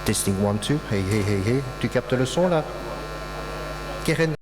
Testing 1, 2. Hey, hey, hey, hey. Tu captes le son là? Keren.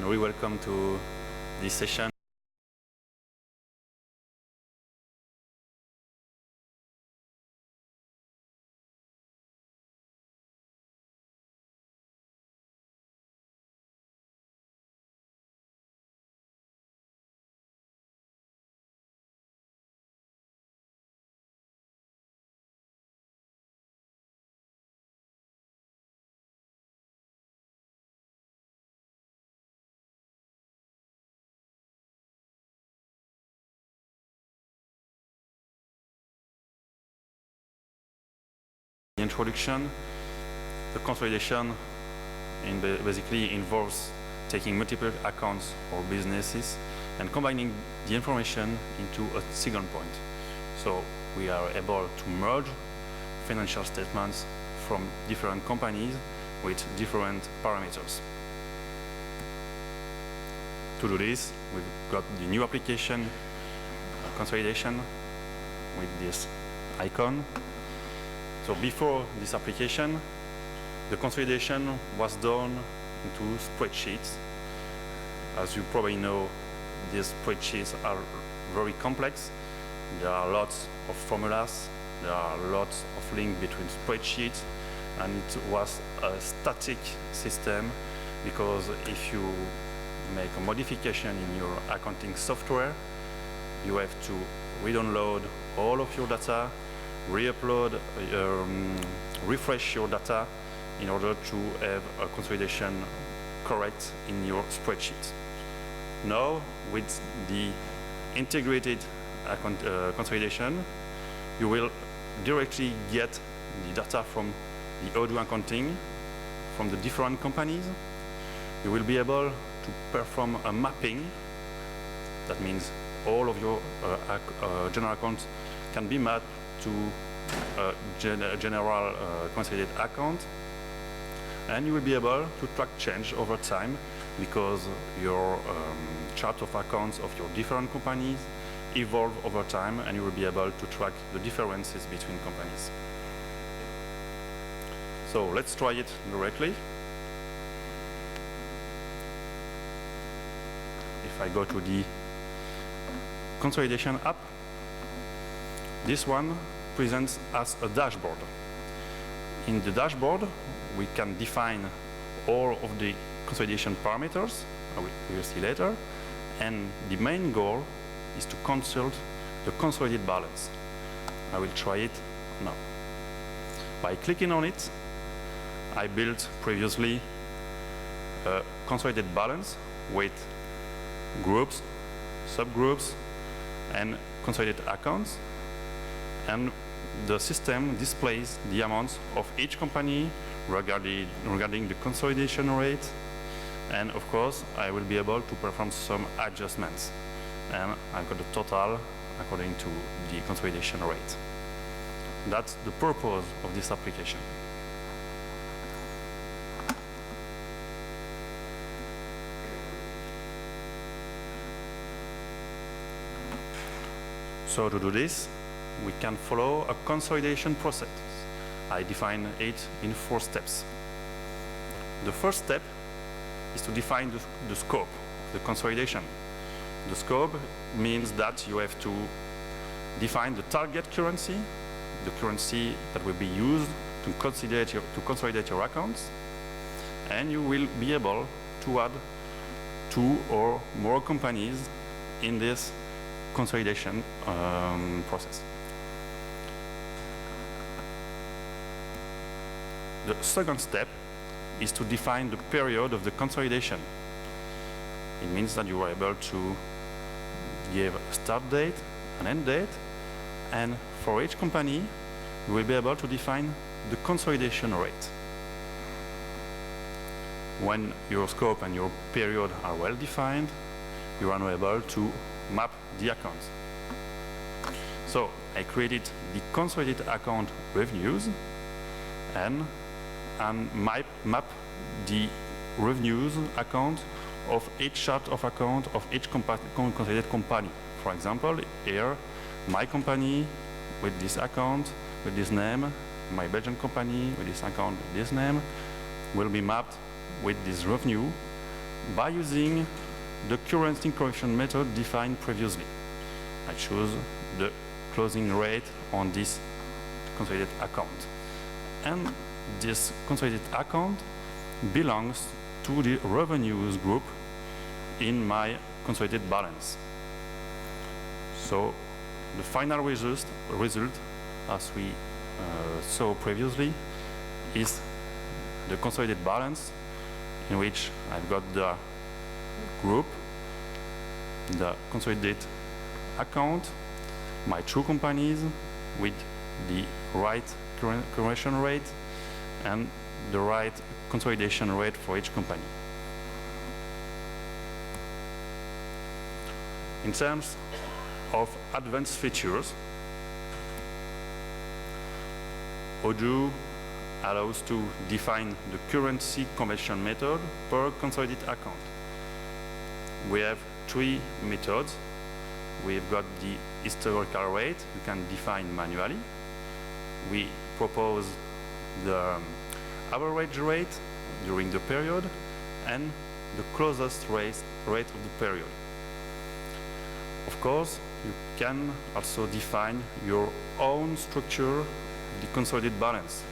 and welcome to this session. The introduction, the consolidation basically involves taking multiple accounts or businesses and combining the information into a single point. So we are able to merge financial statements from different companies with different parameters. To do this, we've got the new application, consolidation, with this icon. So before this application, the consolidation was done into spreadsheets. As you probably know, these spreadsheets are very complex. There are lots of formulas, there are lots of links between spreadsheets, and it was a static system because if you make a modification in your accounting software, you have to re-download all of your data, re-upload, refresh your data in order to have a consolidation correct in your spreadsheet. Now, with the integrated consolidation, you will directly get the data from the Odoo accounting from the different companies. You will be able to perform a mapping. That means all of your general accounts can be mapped to a general consolidated account, and you will be able to track change over time because your chart of accounts of your different companies evolve over time, and you will be able to track the differences between companies. So let's try it directly. If I go to the consolidation app, this one presents us a dashboard. In the dashboard, we can define all of the consolidation parameters, we will see later, and the main goal is to consult the consolidated balance. I will try it now. By clicking on it, I built previously a consolidated balance with groups, subgroups, and consolidated accounts. And the system displays the amounts of each company regarding the consolidation rate. And of course, I will be able to perform some adjustments. And I've got the total according to the consolidation rate. That's the purpose of this application. So to do this, we can follow a consolidation process. I define it in 4 steps. The first step is to define the scope of the consolidation. The scope means that you have to define the target currency, the currency that will be used to consolidate your accounts, and you will be able to add 2 or more companies in this consolidation process. The second step is to define the period of the consolidation. It means that you are able to give a start date, an end date, and for each company, you will be able to define the consolidation rate. When your scope and your period are well defined, you are now able to map the accounts. So I created the consolidated account revenues and map the revenues account of each chart of account of each consolidated company. For example, here, my company with this account, with this name, my Belgian company with this account with this name, will be mapped with this revenue by using the current correction method defined previously. I choose the closing rate on this consolidated account. And this consolidated account belongs to the revenues group in my consolidated balance. So the final result as we saw previously, is the consolidated balance, in which I've got the group, the consolidated account, my two companies with the right correction rate and the right consolidation rate for each company. In terms of advanced features, Odoo allows to define the currency conversion method per consolidated account. We have three methods. We've got the historical rate, you can define manually. We propose the average rate during the period and the closest rate of the period. Of course, you can also define your own structure of the consolidated balance.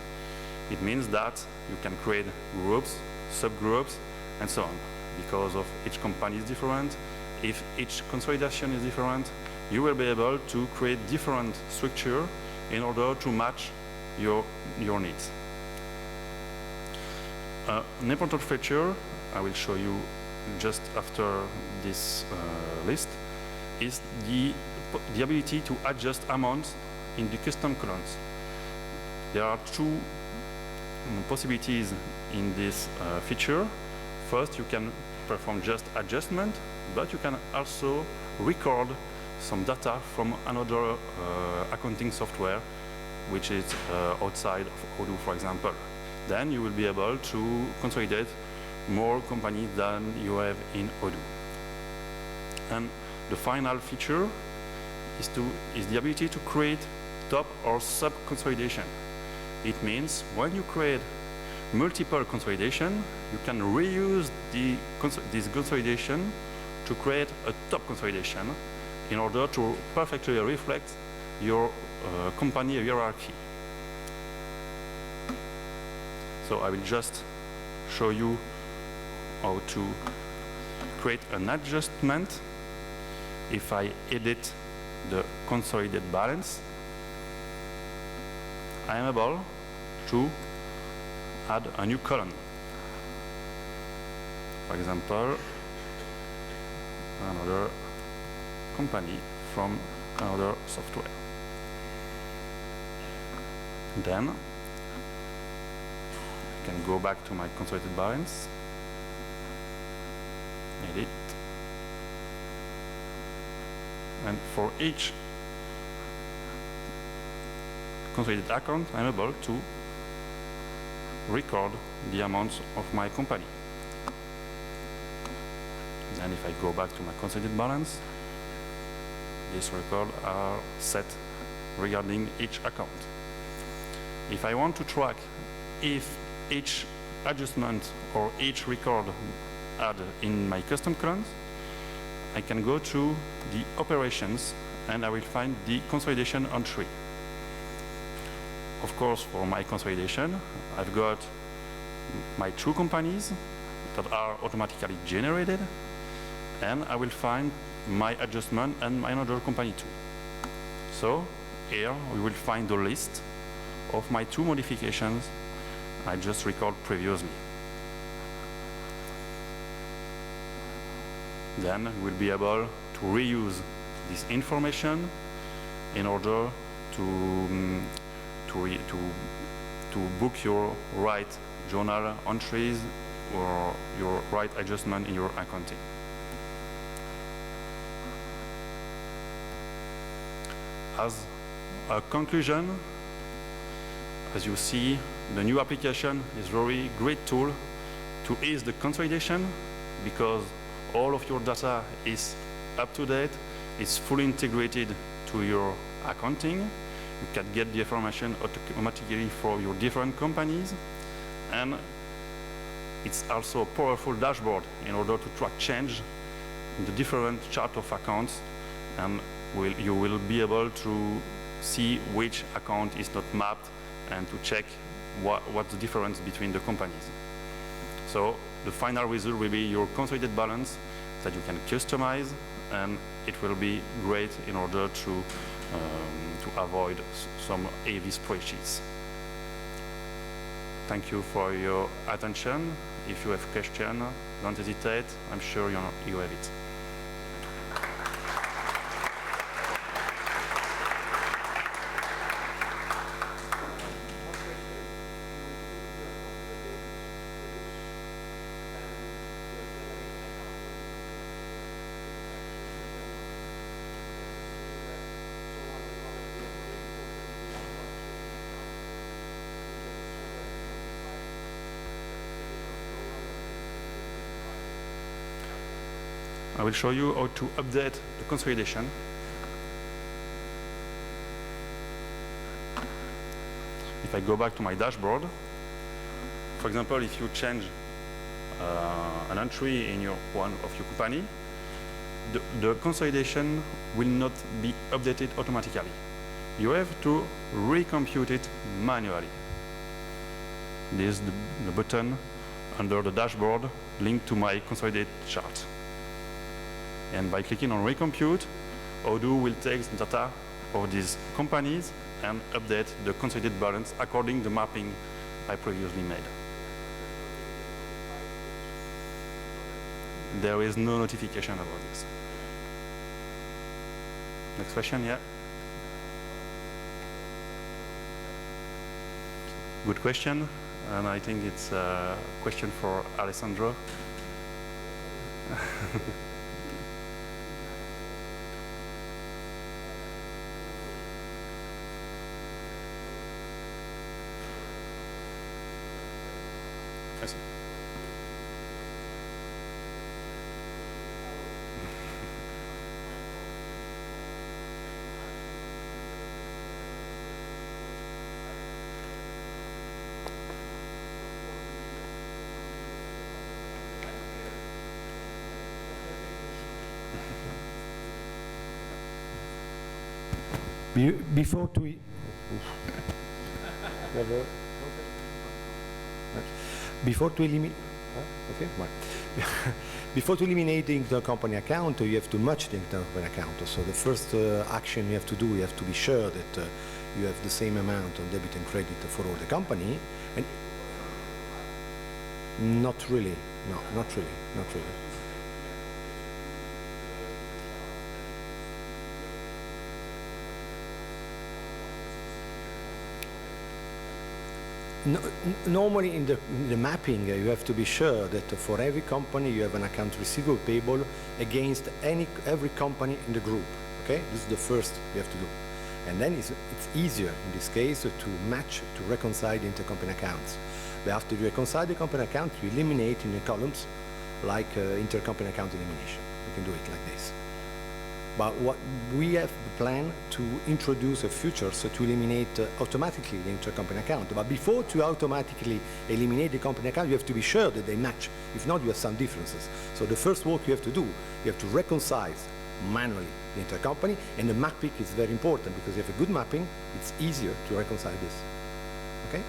It means that you can create groups, subgroups, and so on. Because of each company is different, if each consolidation is different, you will be able to create different structure in order to match your needs. An important feature I will show you just after this list is the ability to adjust amounts in the custom columns. There are two possibilities in this feature. First, you can perform just adjustment, but you can also record some data from another accounting software, which is outside of Odoo, for example. Then you will be able to consolidate more companies than you have in Odoo. And the final feature is the ability to create top or sub consolidation. It means when you create multiple consolidation, you can reuse this consolidation to create a top consolidation in order to perfectly reflect your company hierarchy. So I will just show you how to create an adjustment. If I edit the consolidated balance, I am able to add a new column. For example, another company from another software. Then I can go back to my consolidated balance, edit, and for each consolidated account, I'm able to record the amounts of my company. And if I go back to my consolidated balance, these records are set regarding each account. If I want to track if each adjustment or each record added in my custom columns, I can go to the operations and I will find the consolidation entry. Of course, for my consolidation, I've got my two companies that are automatically generated, and I will find my adjustment and my another company too. So here we will find the list of my two modifications I just recorded previously. Then we'll be able to reuse this information in order to book your right journal entries or your right adjustment in your accounting. As a conclusion, as you see, the new application is a very great tool to ease the consolidation because all of your data is up to date, it's fully integrated to your accounting. You can get the information automatically for your different companies, and it's also a powerful dashboard in order to track change in the different chart of accounts, and you will be able to see which account is not mapped and to check what's the difference between the companies. So the final result will be your consolidated balance that you can customize, and it will be great in order to avoid some heavy spreadsheets. Thank you for your attention. If you have questions, don't hesitate. I'm sure you have it. I will show you how to update the consolidation. If I go back to my dashboard, for example, if you change an entry in one of your company, the consolidation will not be updated automatically. You have to recompute it manually. This is the button under the dashboard linked to my consolidated chart. And by clicking on Recompute, Odoo will take the data of these companies and update the consolidated balance according to the mapping I previously made. There is no notification about this. Next question, yeah? Good question, and I think it's a question for Alessandro. I see. Before to eliminate, before to eliminating the company account, you have to merge the company account. So the first action you have to do, you have to be sure that you have the same amount on debit and credit for all the company. And not really, no, not really, not really. No, normally in the mapping, you have to be sure that for every company you have an account receivable payable against every company in the group. Okay, this is the first you have to do, and then it's easier in this case to match, to reconcile the intercompany accounts. But after you reconcile the company account, you eliminate in the columns like intercompany account elimination. You can do it like this. But what we have the plan to introduce a feature so to eliminate automatically the intercompany account. But before to automatically eliminate the company account, you have to be sure that they match. If not, you have some differences. So the first work you have to do, you have to reconcile manually the intercompany, and the mapping is very important because if you have a good mapping, it's easier to reconcile this. Okay?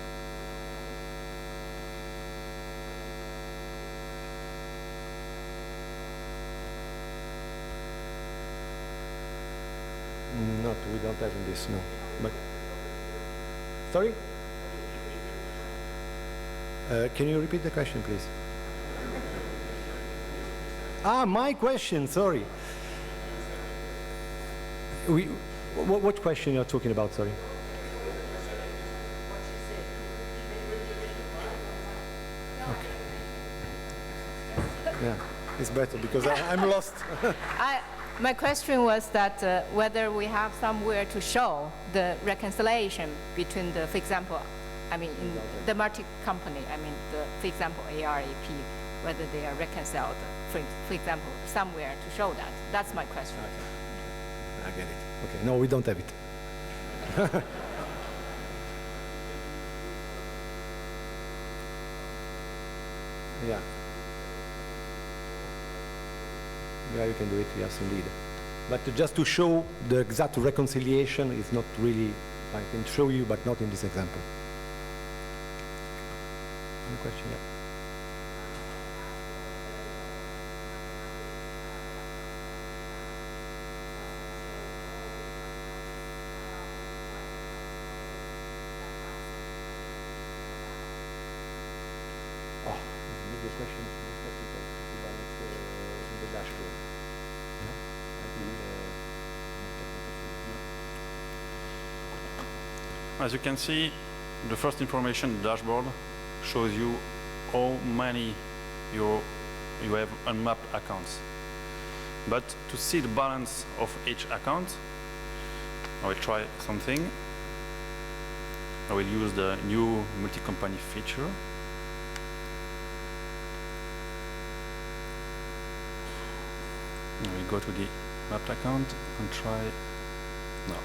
Not, we don't have in this, no. But, sorry? Can you repeat the question, please? My question, sorry. What question you're talking about, sorry? Okay. Yeah, it's better because I'm lost. My question was that whether we have somewhere to show the reconciliation between the, for example, I mean, in the multi-company, I mean, for example, ARAP, whether they are reconciled, for example, somewhere to show that. That's my question. Okay. I get it. Okay, no, we don't have it. Yeah. Yeah, you can do it, yes, indeed. But just to show the exact reconciliation is not really, I can show you, but not in this example. Any question? Yeah. Oh, this is a good question. It's more technical to balance in the dashboard. As you can see, the first information in the dashboard shows you how many you have unmapped accounts. But to see the balance of each account, I will try something. I will use the new multi-company feature. I will go to the mapped account and try. No.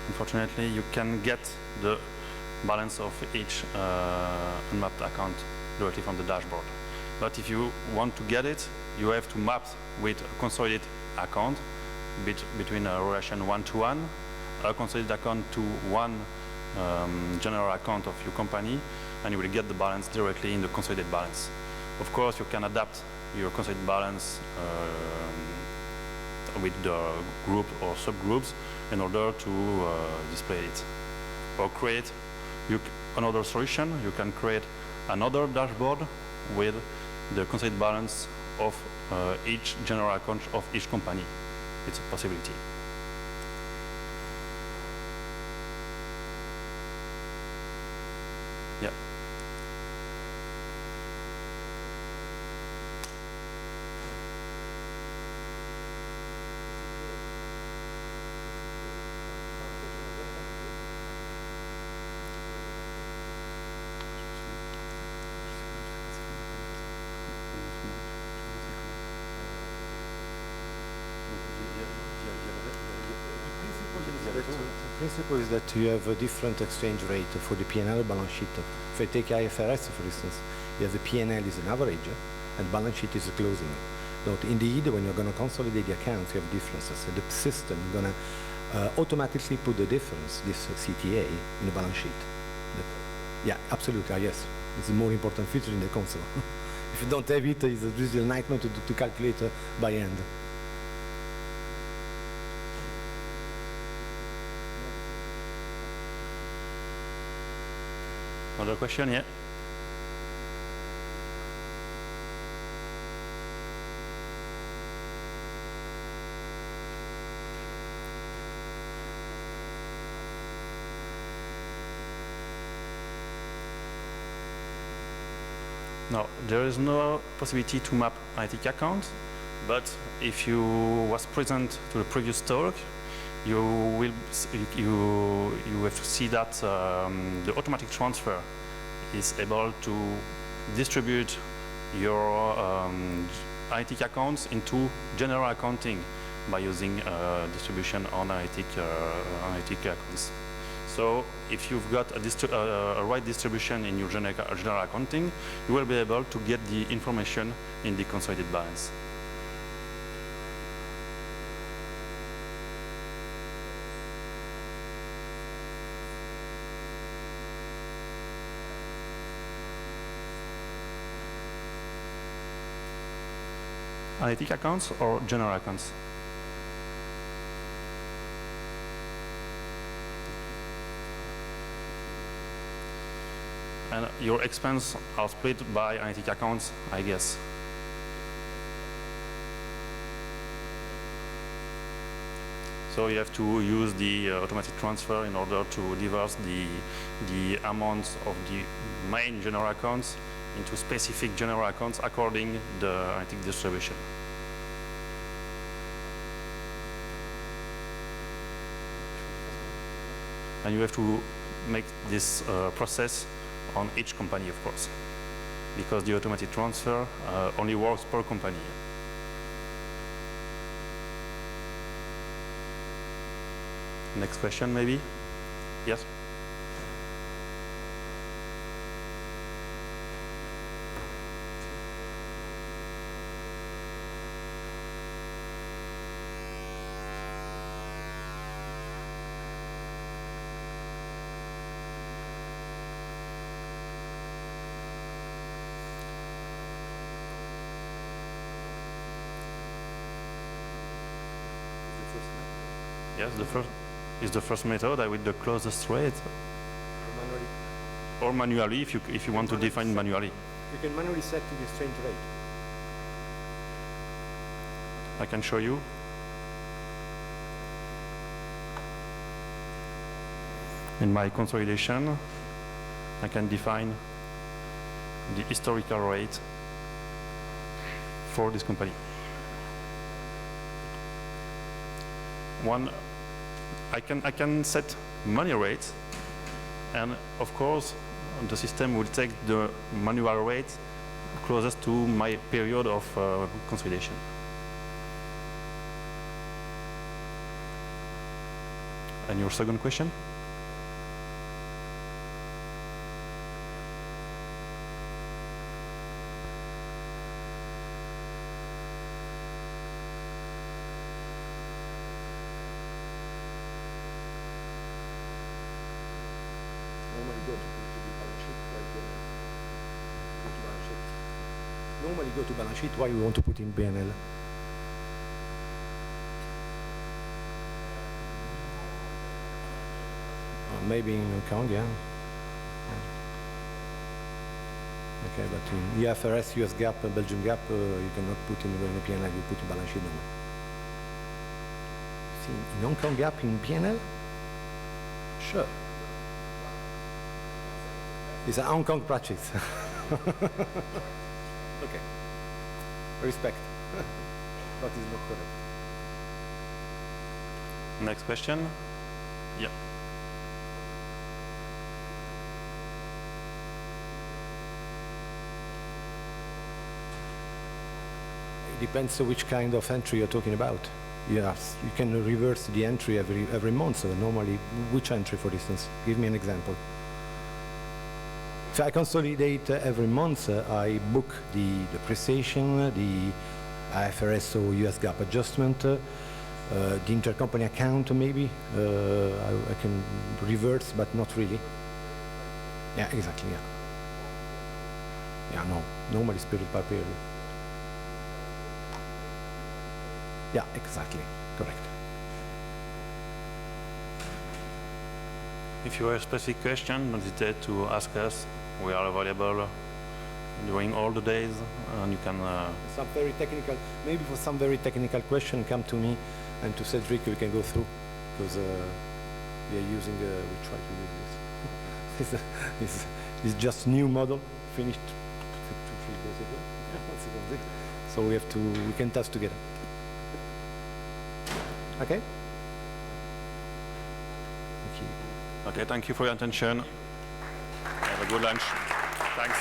Unfortunately, you can get the balance of each unmapped account directly from the dashboard. But if you want to get it, you have to map with a consolidated account between a relation 1-to-1, a consolidated account to one general account of your company, and you will get the balance directly in the consolidated balance. Of course, you can adapt your consolidated balance with the group or subgroups in order to display it. Or create another solution. You can create another dashboard with the consolidated balance of each general account of each company. It's a possibility. Yeah. The principle is that you have a different exchange rate for the P&L balance sheet. If I take IFRS, for instance, you have the P&L is an average and balance sheet is a closing. But indeed, when you're going to consolidate the accounts, you have differences. So the system is going to automatically put the difference, this CTA, in the balance sheet. Yeah, absolutely, yes. It's a more important feature in the console. If you don't have it, it's a really nightmare to calculate by hand. Another question, yeah? No, there is no possibility to map IT account, but if you was present to the previous talk, you have to see that the automatic transfer is able to distribute your IT accounts into general accounting by using distribution on IT accounts. So if you've got a right distribution in your general accounting, you will be able to get the information in the consolidated balance. Analytic accounts or general accounts? And your expense are split by analytic accounts, I guess. So you have to use the automatic transfer in order to reverse the amounts of the main general accounts into specific general accounts according to the analytic distribution. And you have to make this process on each company, of course, because the automatic transfer only works per company. Next question, maybe? Yes? Yes, the first is the first method with the closest rate, Manually. or manually if you want to define manually. You can manually set the exchange rate. I can show you. In my consolidation, I can define the historical rate for this company. I can set money rates, and of course the system will take the manual rate closest to my period of consolidation. And your second question? Normally go to balance sheet. Why we want to put in P&L? Maybe in Hong Kong, yeah. Okay, but in IFRS, US GAAP, Belgian GAAP, you cannot put in the P&L, you put in balance sheet normally. See, in Hong Kong GAAP in P&L? Sure. It's a Hong Kong practice. Okay. Respect. That is not correct. Next question? Yeah. It depends on which kind of entry you're talking about. Yes, you can reverse the entry every month. So normally, which entry, for instance? Give me an example. If I consolidate every month, I book the depreciation, the IFRS or US GAAP adjustment, the intercompany account maybe. I can reverse, but not really. Yeah, exactly, yeah. Yeah, no, normally it's period by period. Yeah, exactly, correct. If you have a specific question, don't hesitate to ask us. We are available during all the days, and you can... Some very technical, maybe for some very technical question, come to me and to Cedric, we can go through, because we are using, we try to use this. It's just new model, finished 2-3 days ago. So we can test together. Okay? Thank you. Okay, thank you for your attention. Have a good lunch. Thanks.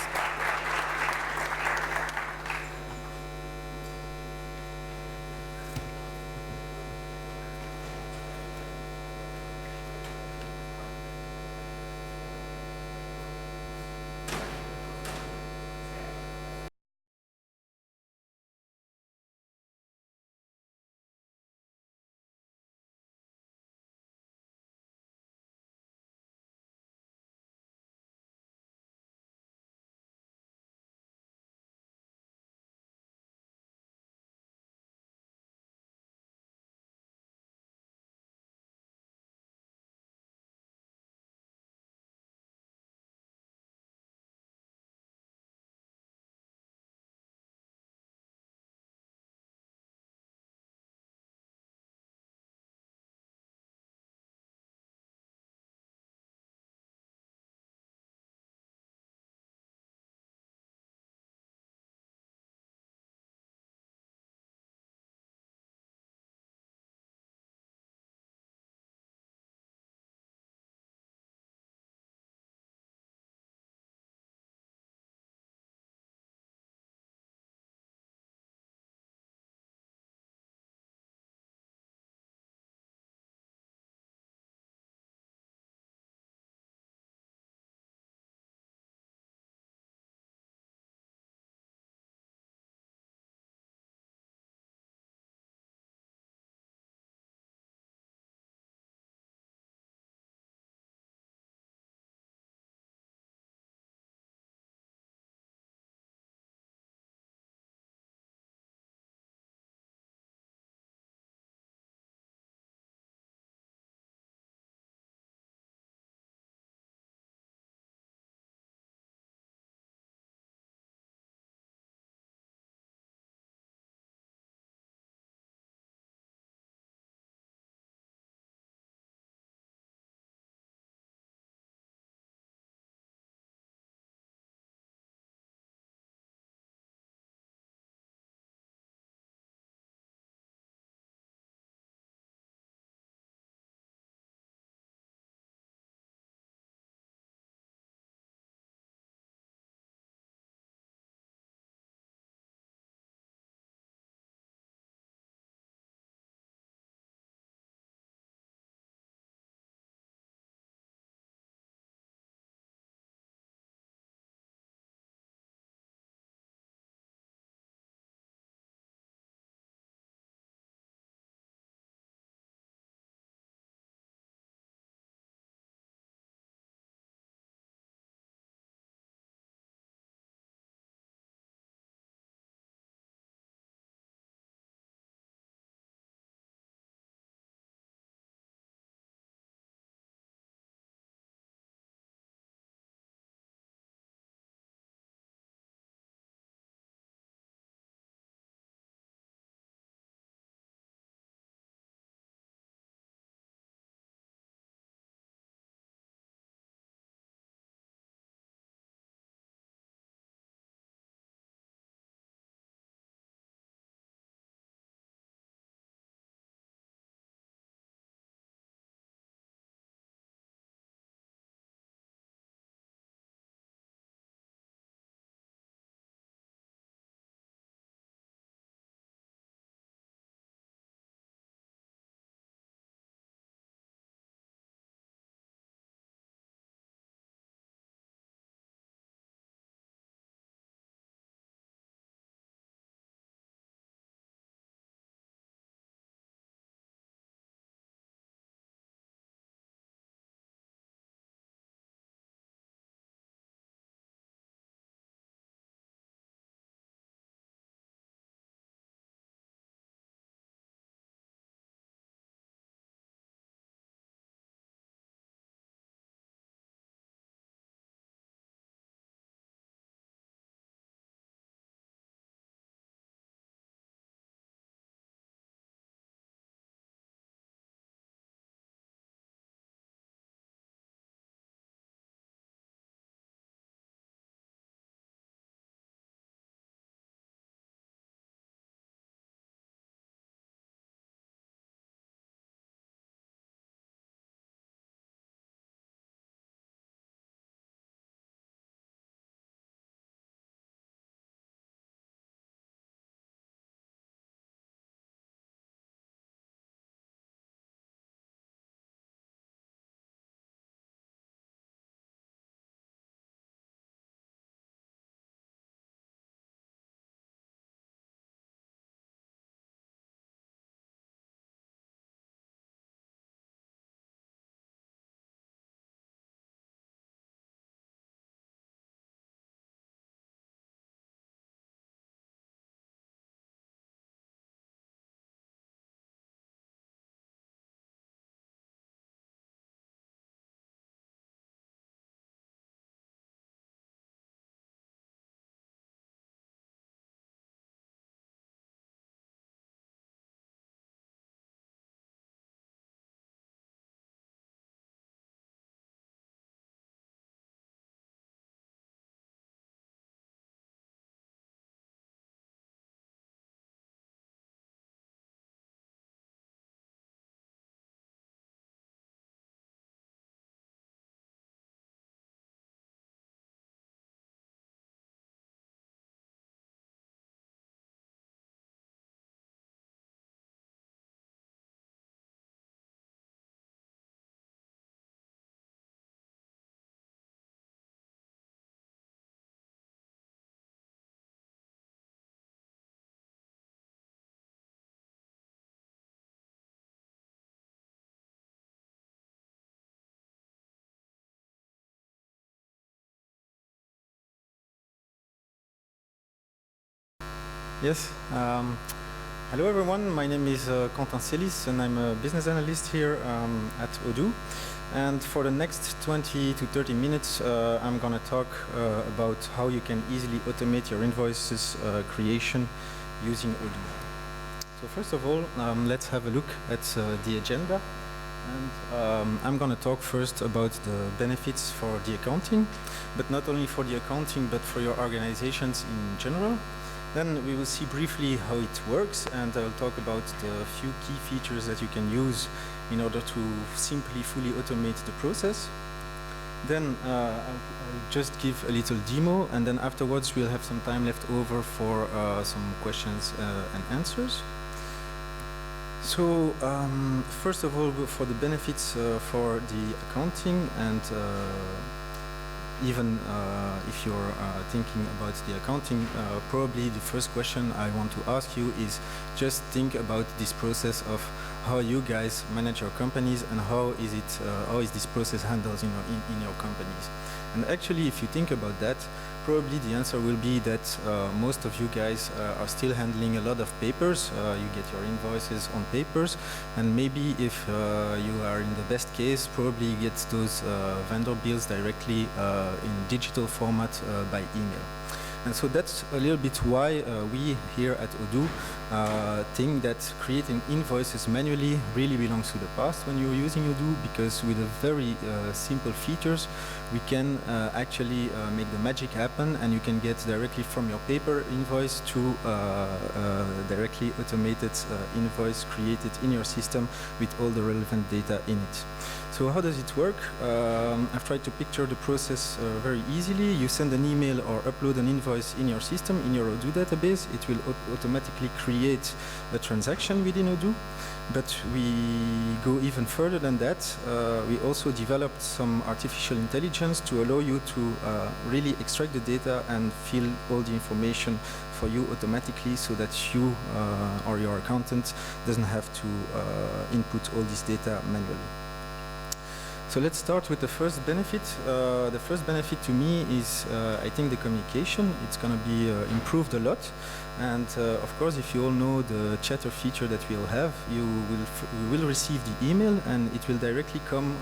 Yes. Hello, everyone. My name is Quentin Celis, and I'm a business analyst here at Odoo. And for the next 20 to 30 minutes, I'm going to talk about how you can easily automate your invoices creation using Odoo. So first of all, let's have a look at the agenda. And I'm going to talk first about the benefits for the accounting, but not only for the accounting, but for your organizations in general. Then we will see briefly how it works, and I'll talk about the few key features that you can use in order to simply fully automate the process. Then I'll just give a little demo, and then afterwards we'll have some time left over for some questions and answers. So first of all, for the benefits for the accounting, and even if you're thinking about the accounting, probably the first question I want to ask you is just think about this process of how you guys manage your companies and how is this process handled in your companies. And actually, if you think about that, probably the answer will be that most of you guys are still handling a lot of papers. You get your invoices on papers, and maybe if you are in the best case, probably you get those vendor bills directly in digital format by email. And so that's a little bit why we here at Odoo think that creating invoices manually really belongs to the past when you're using Odoo, because with a very simple features, we can actually make the magic happen, and you can get directly from your paper invoice to directly automated invoice created in your system with all the relevant data in it. So how does it work? I've tried to picture the process very easily. You send an email or upload an invoice in your system, in your Odoo database. It will automatically create a transaction within Odoo. But we go even further than that. We also developed some artificial intelligence to allow you to really extract the data and fill all the information for you automatically, so that you or your accountant doesn't have to input all this data manually. So let's start with the first benefit. The first benefit to me is, I think, the communication. It's going to be improved a lot. And of course, if you all know the chatter feature that we'll have, you will receive the email, and it will directly come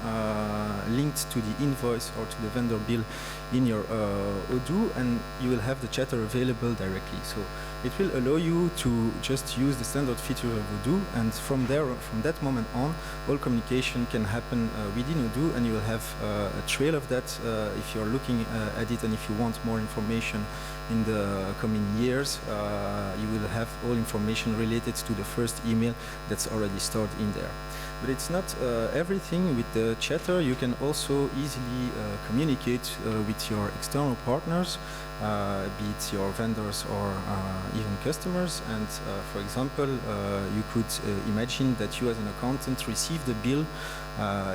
linked to the invoice or to the vendor bill in your Odoo, and you will have the chatter available directly. So it will allow you to just use the standard feature of Odoo, and from that moment on, all communication can happen within Odoo, and you will have a trail of that if you're looking at it, and if you want more information in the coming years, you will have all information related to the first email that's already stored in there. But it's not everything. With the chatter, you can also easily communicate with your external partners, be it your vendors or even customers. And for example, you could imagine that you as an accountant receive the bill,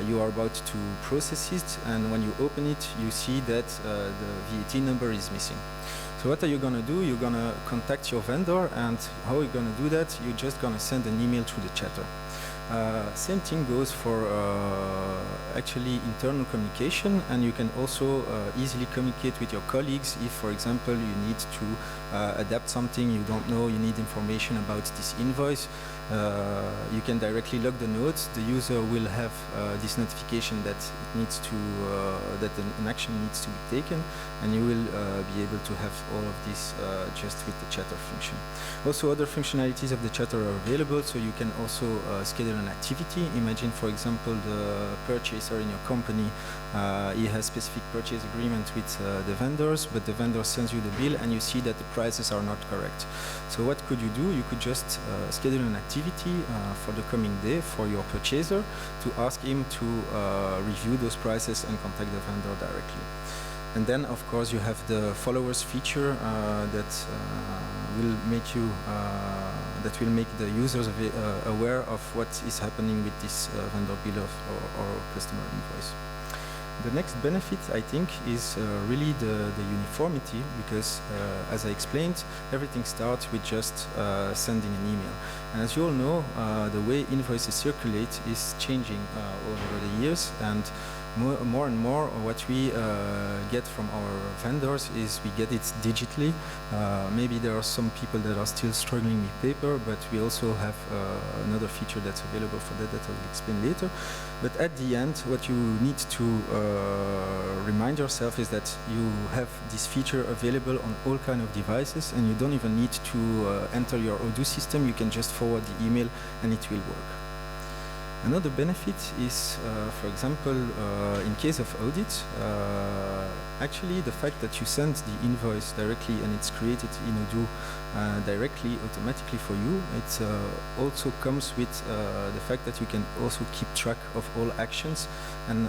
you are about to process it, and when you open it, you see that the VAT number is missing. So what are you going to do? You're going to contact your vendor, and how are you going to do that? You're just going to send an email through the chatter. Same thing goes for actually internal communication, and you can also easily communicate with your colleagues if, for example, you need to adapt something, you don't know, you need information about this invoice. You can directly log the notes. The user will have this notification that it needs to that an action needs to be taken, and you will be able to have all of this just with the chatter function. Also, other functionalities of the chatter are available, so you can also schedule an activity. Imagine, for example, the purchaser in your company, he has specific purchase agreement with the vendors, but the vendor sends you the bill and you see that the prices are not correct. So what could you do? You could just schedule an activity for the coming day for your purchaser to ask him to review those prices and contact the vendor directly. And then, of course, you have the followers feature that will make the users aware of what is happening with this vendor bill or customer invoice. The next benefit, I think, is really the uniformity, because as I explained, everything starts with just sending an email. And as you all know, the way invoices circulate is changing over the years, and more and more what we get from our vendors is we get it digitally. Maybe there are some people that are still struggling with paper, but we also have another feature that's available for that I will explain later. But at the end, what you need to remind yourself is that you have this feature available on all kind of devices, and you don't even need to enter your Odoo system. You can just forward the email and it will work. Another benefit is, for example, in case of audit, actually the fact that you send the invoice directly and it's created in Odoo directly, automatically for you, it also comes with the fact that you can also keep track of all actions, and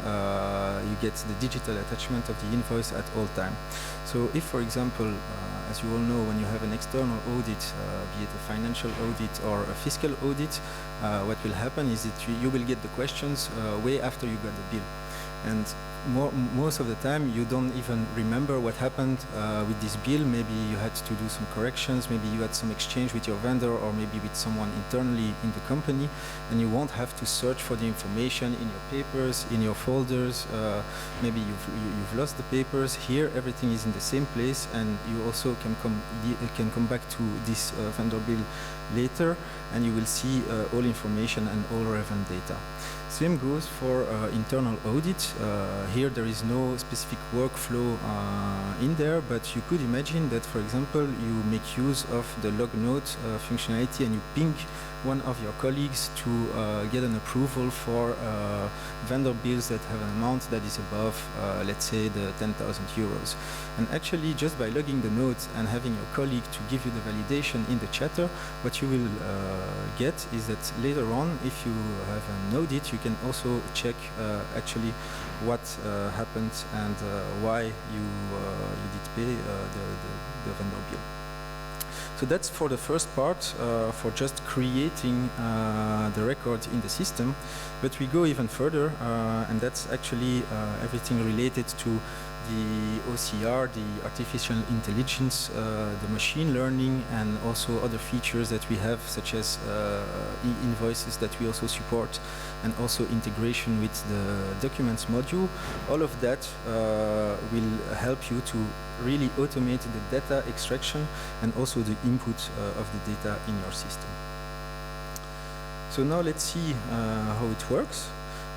you get the digital attachment of the invoice at all time. So if, for example, as you all know, when you have an external audit, be it a financial audit or a fiscal audit, what will happen is that you will get the questions way after you got the bill. And most of the time you don't even remember what happened with this bill. Maybe you had to do some corrections, maybe you had some exchange with your vendor, or maybe with someone internally in the company, and you won't have to search for the information in your papers, in your folders. Maybe you've lost the papers. Here everything is in the same place, and you also can come back to this vendor bill later, and you will see all information and all relevant data. Same goes for internal audit. Here there is no specific workflow in there, but you could imagine that, for example, you make use of the log note functionality and you ping one of your colleagues to get an approval for vendor bills that have an amount that is above, let's say, the 10,000 euros. And actually, just by logging the note and having your colleague to give you the validation in the chatter, what you will get is that later on, if you have an audit, you can also check actually what happened and why you did pay the vendor bill. So that's for the first part, for just creating the record in the system. But we go even further, and that's actually everything related to the OCR, the artificial intelligence, the machine learning, and also other features that we have, such as e-invoices that we also support, and also integration with the documents module. All of that will help you to really automate the data extraction and also the input of the data in your system. So now let's see how it works.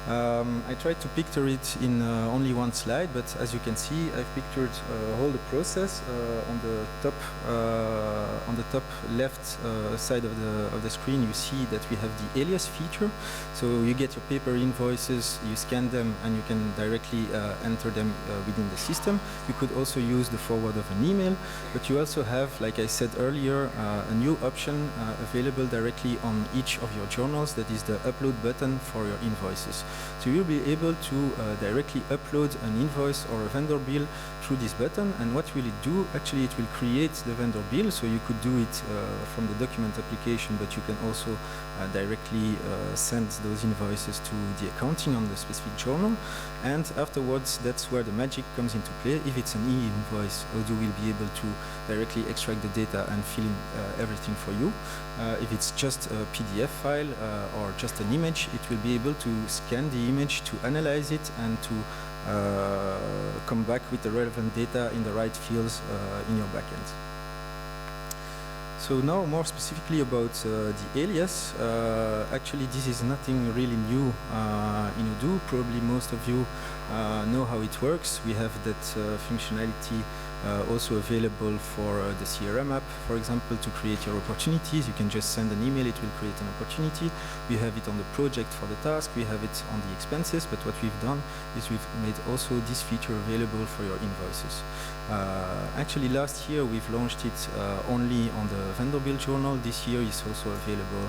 I tried to picture it in only one slide, but as you can see, I've pictured all the process on the top left side of the screen. You see that we have the alias feature. So you get your paper invoices, you scan them, and you can directly enter them within the system. You could also use the forward of an email, but you also have, like I said earlier, a new option available directly on each of your journals. That is the upload button for your invoices. So you'll be able to directly upload an invoice or a vendor bill through this button, and what will it do? Actually, it will create the vendor bill, so you could do it from the document application, but you can also directly send those invoices to the accounting on the specific journal, and afterwards that's where the magic comes into play. If it's an e-invoice, Odoo will be able to directly extract the data and fill in everything for you. If it's just a PDF file or just an image, it will be able to scan the image, to analyze it, and to come back with the relevant data in the right fields in your backend. So now more specifically about the alias. Actually, this is nothing really new in Odoo. Probably most of you know how it works. We have that functionality also available for the CRM app, for example, to create your opportunities. You can just send an email, it will create an opportunity. We have it on the project for the task, we have it on the expenses, but what we've done is we've made also this feature available for your invoices. Actually, last year we've launched it only on the vendor bill journal. This year it's also available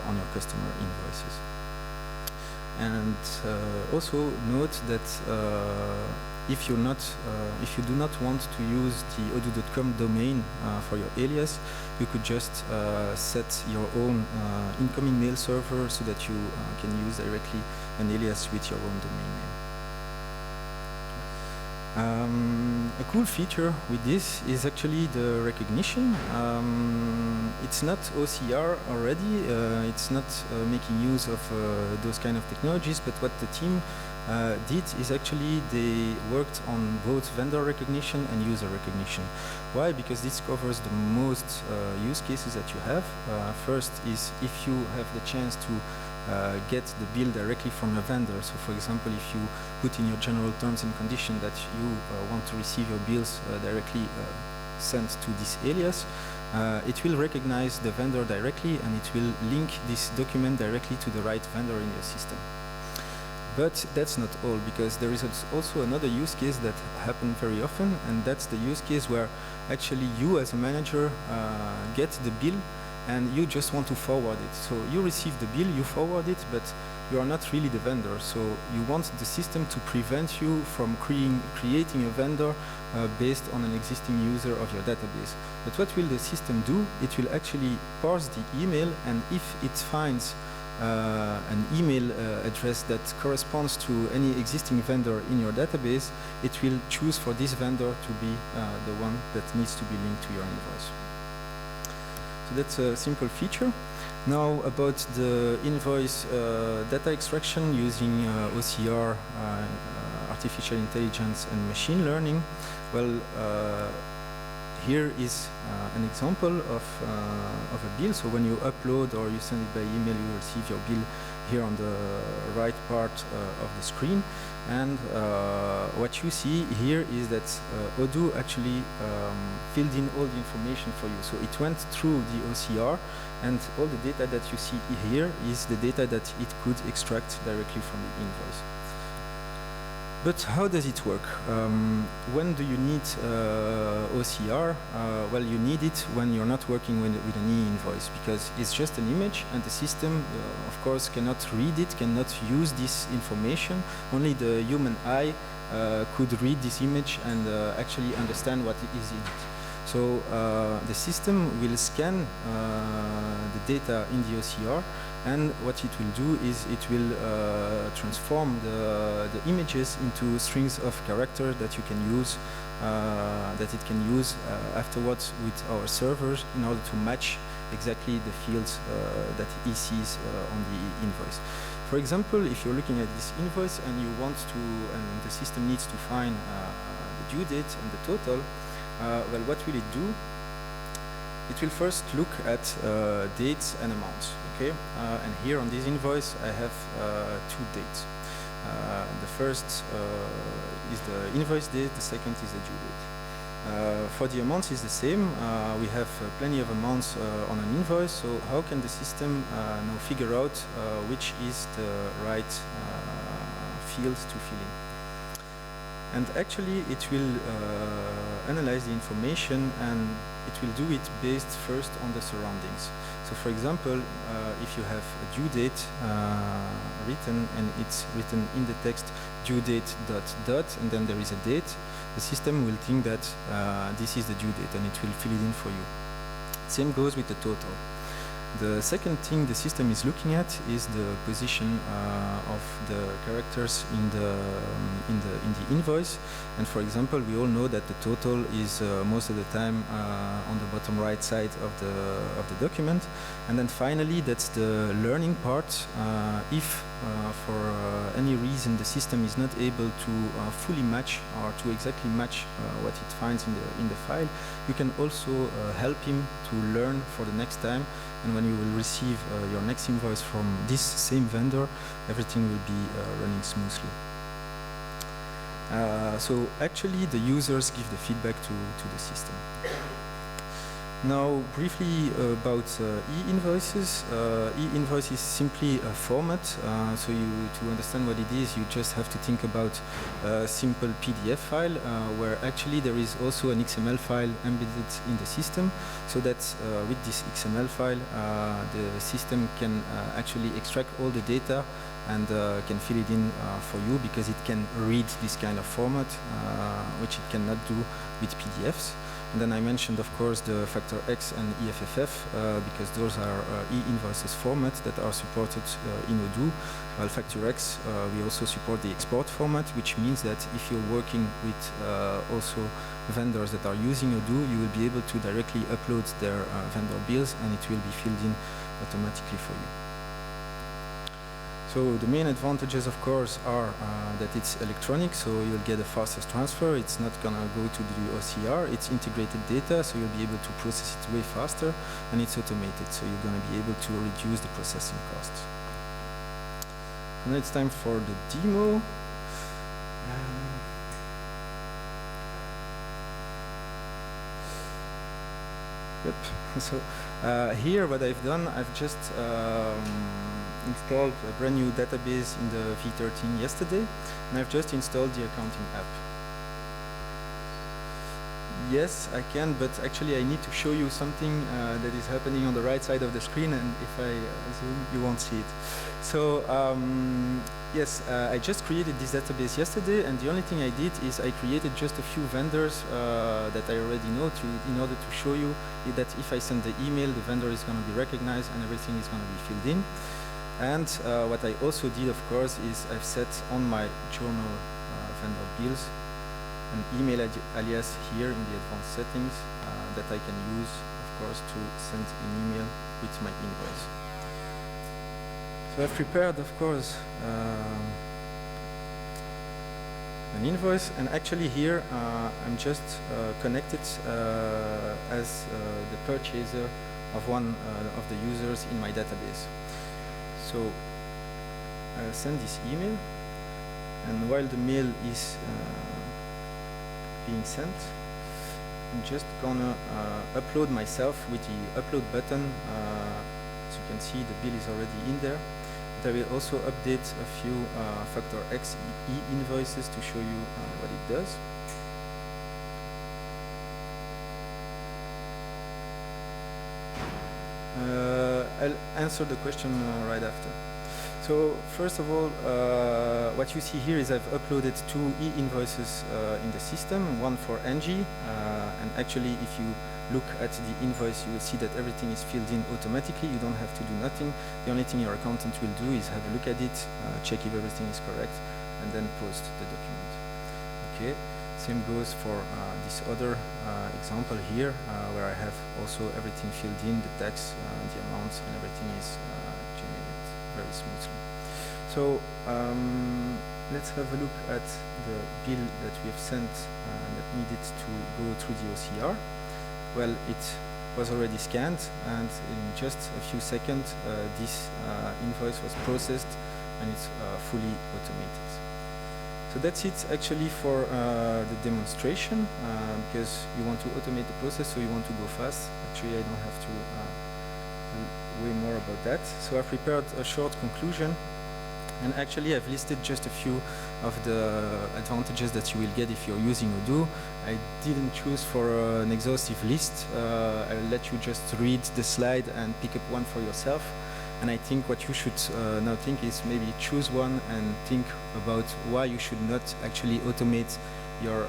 on your customer invoices. And also note that if you do not want to use the odoo.com domain for your alias, you could just set your own incoming mail server so that you can use directly an alias with your own domain name. A cool feature with this is actually the recognition. It's not OCR already, it's not making use of those kind of technologies, but what the team did is actually they worked on both vendor recognition and user recognition. Why? Because this covers the most use cases that you have. First is if you have the chance to get the bill directly from your vendor. So for example, if you put in your general terms and condition that you want to receive your bills directly sent to this alias, it will recognize the vendor directly and it will link this document directly to the right vendor in your system. But that's not all, because there is also another use case that happens very often, and that's the use case where actually you as a manager get the bill and you just want to forward it. So you receive the bill, you forward it, but you are not really the vendor. So you want the system to prevent you from creating a vendor based on an existing user of your database. But what will the system do? It will actually parse the email, and if it finds an email address that corresponds to any existing vendor in your database, it will choose for this vendor to be the one that needs to be linked to your invoice. So that's a simple feature. Now about the invoice data extraction using OCR, artificial intelligence and machine learning. Well, here is an example of a bill. So when you upload or you send it by email, you receive your bill here on the right part of the screen. And what you see here is that Odoo actually filled in all the information for you. So it went through the OCR, and all the data that you see here is the data that it could extract directly from the invoice. But how does it work? When do you need OCR? Well, you need it when you're not working with an e-invoice, because it's just an image and the system, of course, cannot read it, cannot use this information. Only the human eye could read this image and actually understand what is in it. So the system will scan the data in the OCR, and what it will do is it will transform the images into strings of characters that you can use, that it can use afterwards with our servers in order to match exactly the fields that it sees on the invoice. For example, if you're looking at this invoice and you want to, and the system needs to find the due date and the total, well, what will it do? It will first look at dates and amounts, okay? And here on this invoice, I have two dates. The first is the invoice date, the second is the due date. For the amounts, is the same. We have plenty of amounts on an invoice, so how can the system now figure out which is the right field to fill in? And actually, it will analyze the information, and it will do it based first on the surroundings. So for example, if you have a due date written, and it's written in the text due date ... and then there is a date, the system will think that this is the due date, and it will fill it in for you. Same goes with the total. The second thing the system is looking at is the position of the characters in the invoice. And for example, we all know that the total is most of the time on the bottom right side of the document. And then finally, that's the learning part. If for any reason the system is not able to fully match or to exactly match what it finds in the file, you can also help him to learn for the next time. And when you will receive your next invoice from this same vendor, everything will be running smoothly. So actually, the users give the feedback to the system. Now, briefly about e-invoices. E-invoice is simply a format. So to understand what it is, you just have to think about a simple PDF file, where actually there is also an XML file embedded in the system, so that with this XML file, the system can actually extract all the data and can fill it in for you, because it can read this kind of format, which it cannot do with PDFs. And then I mentioned, of course, the Factor X and EFFF, because those are e-invoices formats that are supported in Odoo. While Factor X, we also support the export format, which means that if you're working with also vendors that are using Odoo, you will be able to directly upload their vendor bills, and it will be filled in automatically for you. So the main advantages, of course, are that it's electronic, so you'll get a fastest transfer. It's not gonna go to the OCR. It's integrated data, so you'll be able to process it way faster, and it's automated, so you're gonna be able to reduce the processing costs. Now it's time for the demo. Yep. So here, what I've done, I've just installed a brand new database in the V13 yesterday, and I've just installed the accounting app. Yes, I can, but actually I need to show you something that is happening on the right side of the screen, and if I zoom, you won't see it. So yes, I just created this database yesterday, and the only thing I did is I created just a few vendors that I already know in order to show you that if I send the email, the vendor is going to be recognized and everything is going to be filled in. And what I also did, of course, is I've set on my journal vendor bills an email alias here in the advanced settings that I can use, of course, to send an email with my invoice. So I've prepared, of course, an invoice, and actually here I'm just connected as the purchaser of one of the users in my database. So I'll send this email, and while the mail is being sent, I'm just gonna upload myself with the upload button. As you can see, the bill is already in there. But I will also update a few Factor X invoices to show you what it does. I'll answer the question right after. So first of all, what you see here is I've uploaded two e-invoices in the system, one for NG, and actually if you look at the invoice, you will see that everything is filled in automatically. You don't have to do nothing. The only thing your accountant will do is have a look at it, check if everything is correct, and then post the document. Okay. Same goes for this other example here, where I have also everything filled in, the tax, the amounts, and everything is generated very smoothly. So let's have a look at the bill that we have sent that needed to go through the OCR. Well, it was already scanned, and in just a few seconds, this invoice was processed, and it's fully automated. So that's it actually for the demonstration, because you want to automate the process, so you want to go fast. Actually, I don't have to do way more about that. So I've prepared a short conclusion, and actually I've listed just a few of the advantages that you will get if you're using Odoo. I didn't choose for an exhaustive list. I'll let you just read the slide and pick up one for yourself. And I think what you should now think is maybe choose one and think about why you should not actually automate your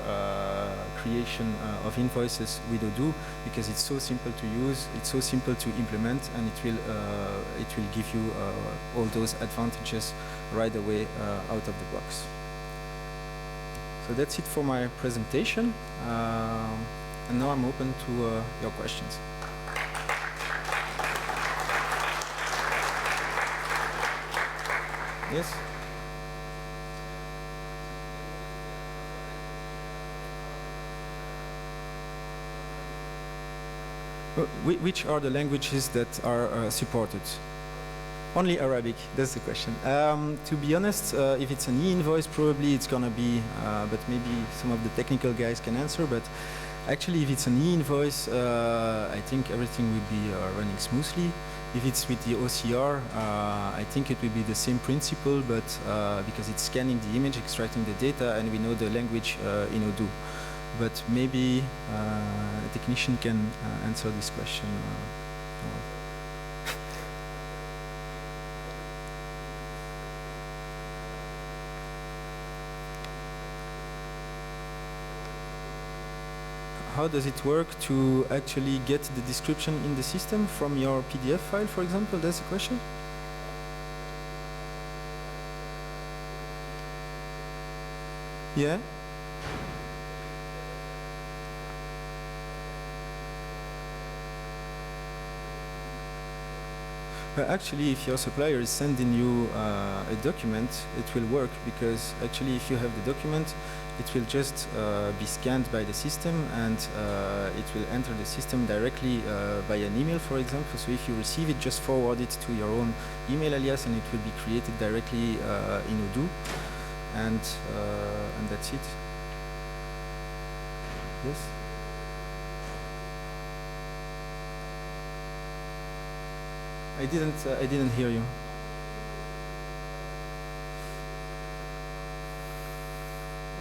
creation of invoices with Odoo, because it's so simple to use, it's so simple to implement, and it will give you all those advantages right away out of the box. So that's it for my presentation, and now I'm open to your questions. Yes? Which are the languages that are supported? Only Arabic, that's the question. To be honest, if it's an e-invoice, probably it's gonna be, but maybe some of the technical guys can answer, but actually if it's an e-invoice, I think everything will be running smoothly. If it's with the OCR, I think it will be the same principle, but because it's scanning the image, extracting the data, and we know the language in Odoo. But maybe a technician can answer this question. How does it work to actually get the description in the system from your PDF file, for example? That's the question? Yeah? Actually, if your supplier is sending you a document, it will work, because actually if you have the document, it will just be scanned by the system, and it will enter the system directly by an email, for example. So if you receive it, just forward it to your own email alias, and it will be created directly in Odoo, and that's it. Yes? I didn't hear you.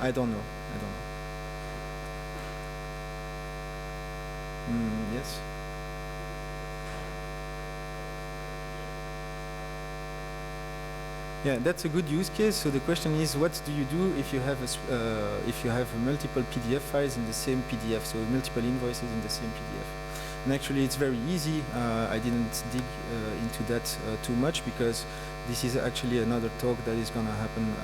I don't know. Yes. Yeah, that's a good use case. So the question is, what do you do if you have multiple PDF files in the same PDF, so multiple invoices in the same PDF? And actually, it's very easy. I didn't dig into that too much, because this is actually another talk that is going to happen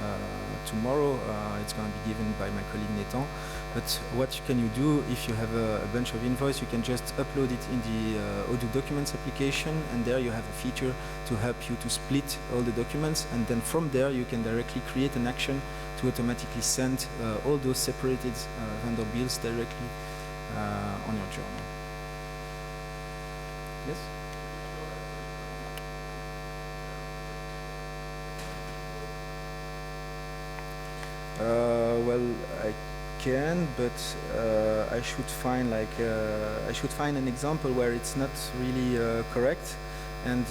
tomorrow. It's going to be given by my colleague Nathan. But what can you do if you have a bunch of invoices? You can just upload it in the Odoo Documents application, and there you have a feature to help you to split all the documents, and then from there you can directly create an action to automatically send all those separated vendor bills directly on your journal. Yes? Well, I can, but I should find an example where it's not really correct. And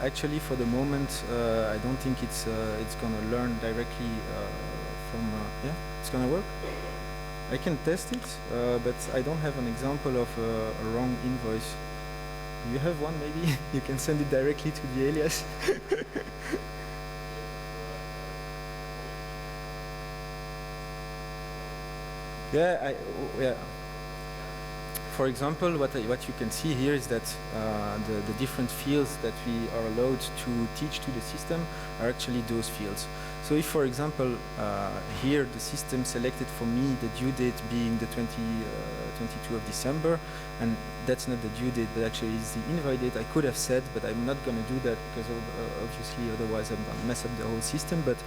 actually, for the moment, I don't think it's gonna learn directly from. Yeah, it's gonna work. I can test it, but I don't have an example of a wrong invoice. You have one, maybe? You can send it directly to the alias. Yeah, For example, what you can see here is that the different fields that we are allowed to teach to the system are actually those fields. So if, for example, here the system selected for me the due date being the 22 of December, and that's not the due date, but actually it's the invite date, I could have said, but I'm not going to do that, because obviously otherwise I'm going to mess up the whole system. But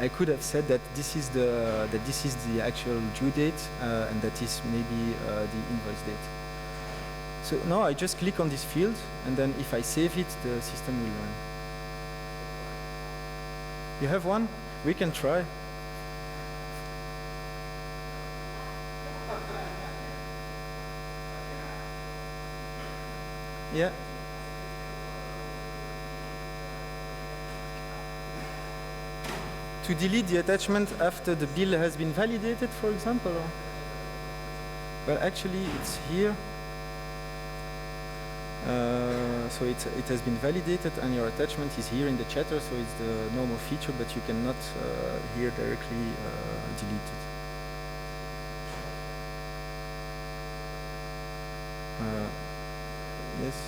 I could have said that this is the actual due date, and that is maybe the invoice date. So now I just click on this field, and then if I save it, the system will run. You have one? We can try. Yeah. To delete the attachment after the bill has been validated, for example? Or? Well, actually, it's here. So it has been validated, and your attachment is here in the chatter, so it's the normal feature, but you cannot here directly delete it. Yes.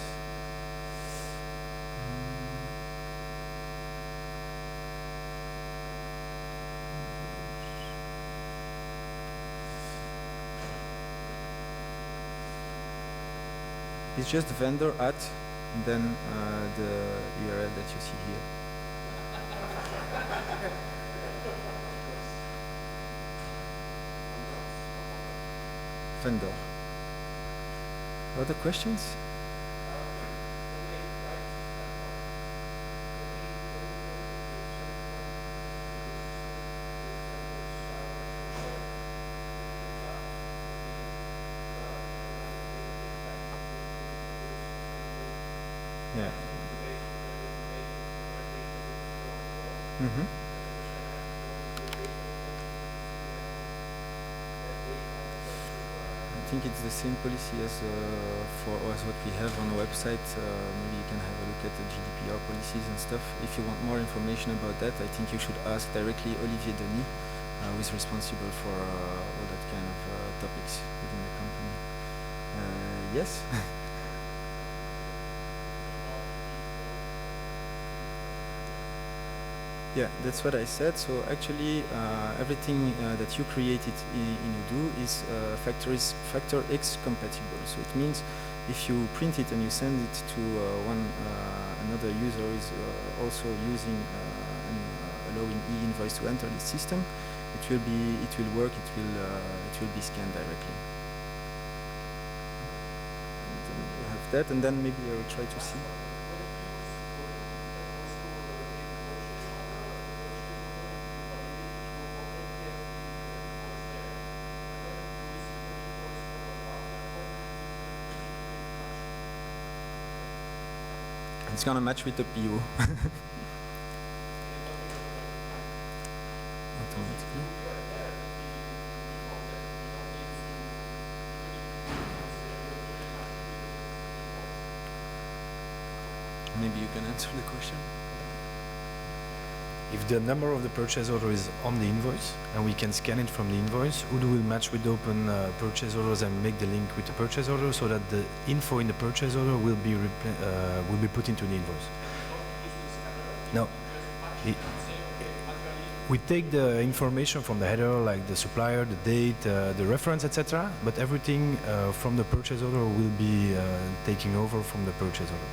It's just vendor at, and then the URL that you see here. Vendor. Other questions? Yeah. Mm-hmm. I think it's the same policy as what we have on the website. Maybe you can have a look at the GDPR policies and stuff. If you want more information about that, I think you should ask directly Olivier Denis, who is responsible for all that kind of topics within the company. Yes. Yeah, that's what I said. So actually, everything that you created in Odoo is factor X compatible. So it means if you print it and you send it to another user who is also using and allowing e-invoice to enter the system, it will work. It will be scanned directly. And we have that, and then maybe I will try to see. It's gonna match with the PO. Automatically. Maybe you can answer the question. If the number of the purchase order is on the invoice and we can scan it from the invoice, Odoo will match with the open purchase orders and make the link with the purchase order so that the info in the purchase order will be put into the invoice. No. We take the information from the header, like the supplier, the date, the reference, etc. But everything from the purchase order will be taking over from the purchase order.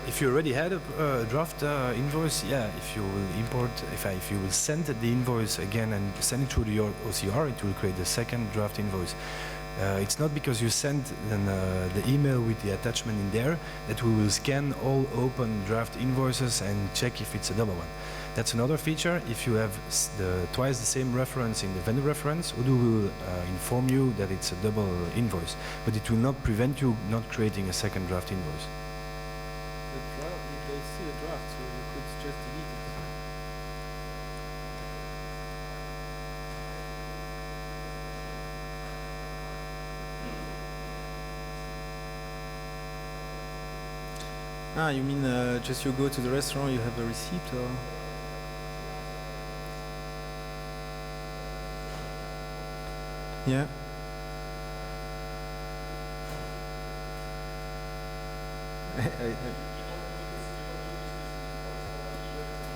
If you already had a draft invoice, yeah. If you will import, if you will send the invoice again and send it through your OCR, it will create the second draft invoice. It's not because you send the email with the attachment in there that we will scan all open draft invoices and check if it's a double one. That's another feature. If you have twice the same reference in the vendor reference, Odoo will inform you that it's a double invoice, but it will not prevent you not creating a second draft invoice. They see a draft, so you could just delete it. Ah, you mean just you go to the restaurant, you have a receipt, or? Yeah.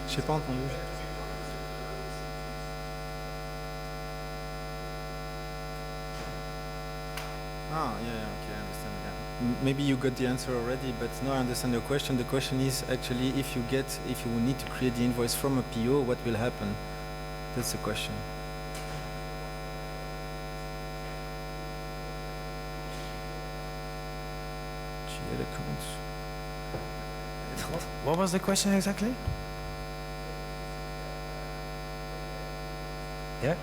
J'ai pas entendu. Ah, yeah, okay, I understand. Yeah. Maybe you got the answer already, but no, I understand your question. The question is actually if you need to create the invoice from a PO, what will happen? That's the question. GL accounts. What was the question exactly? Yeah.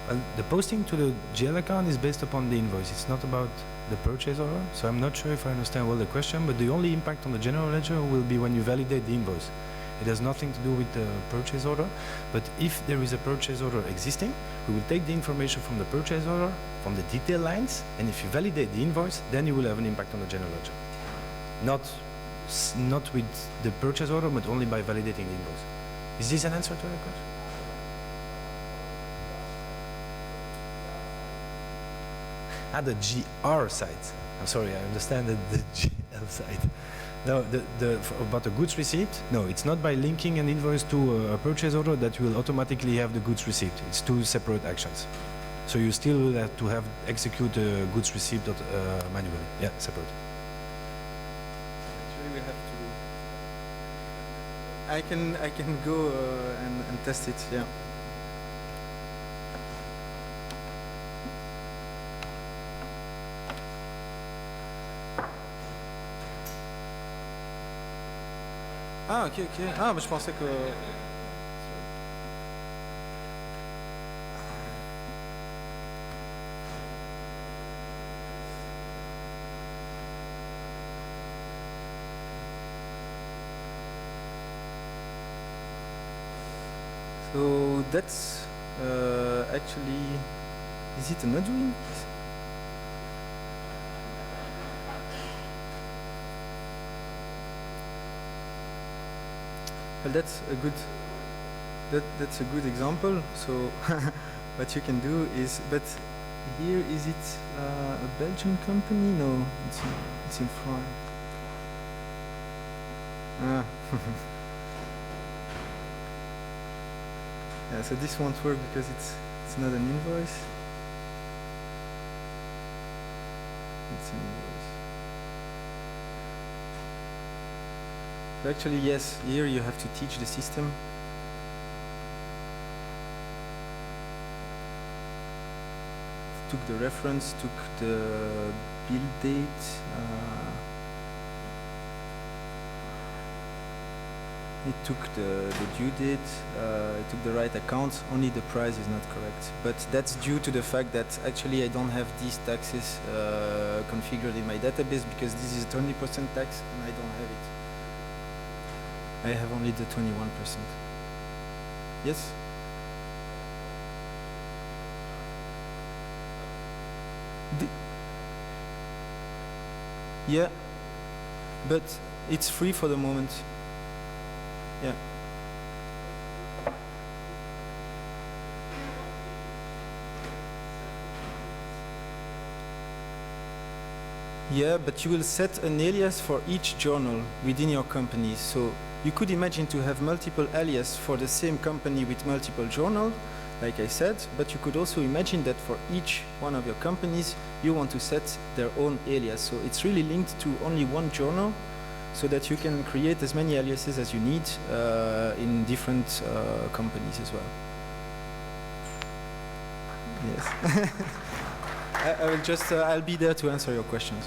Well, the posting to the GL account is based upon the invoice. It's not about the purchase order. So I'm not sure if I understand well the question, but the only impact on the general ledger will be when you validate the invoice. It has nothing to do with the purchase order. But if there is a purchase order existing, we will take the information from the purchase order, from the detail lines, and if you validate the invoice, then you will have an impact on the general ledger. Not with the purchase order, but only by validating the invoice. Is this an answer to your question? The GR side. I'm sorry, I understand that the GL side. No, about the goods receipt, no, it's not by linking an invoice to a purchase order that you will automatically have the goods receipt. It's two separate actions. So you still have to execute the goods receipt manually. Yeah, separate. Actually, we have to. I can go and test it. Yeah. Ah, ok, ok. Ah, mais je pensais que... So that's actually... Is it an Odoo? Well, that's a good. That's a good example. So, what you can do is, but here is it a Belgian company? No, it's in France. Ah. Yeah, so this won't work because it's not an invoice. It's an invoice. So actually, yes, here you have to teach the system. Took the reference, took the bill date. It took the due date, it took the right account, only the price is not correct. But that's due to the fact that actually I don't have these taxes configured in my database because this is 20% tax and I don't have it. I have only the 21%. Yes? Yeah, but it's free for the moment. Yeah. Yeah, but you will set an alias for each journal within your company. So you could imagine to have multiple alias for the same company with multiple journals, like I said, but you could also imagine that for each one of your companies, you want to set their own alias. So it's really linked to only one journal, so that you can create as many aliases as you need in different companies as well. Yes. I will just, I'll be there to answer your questions.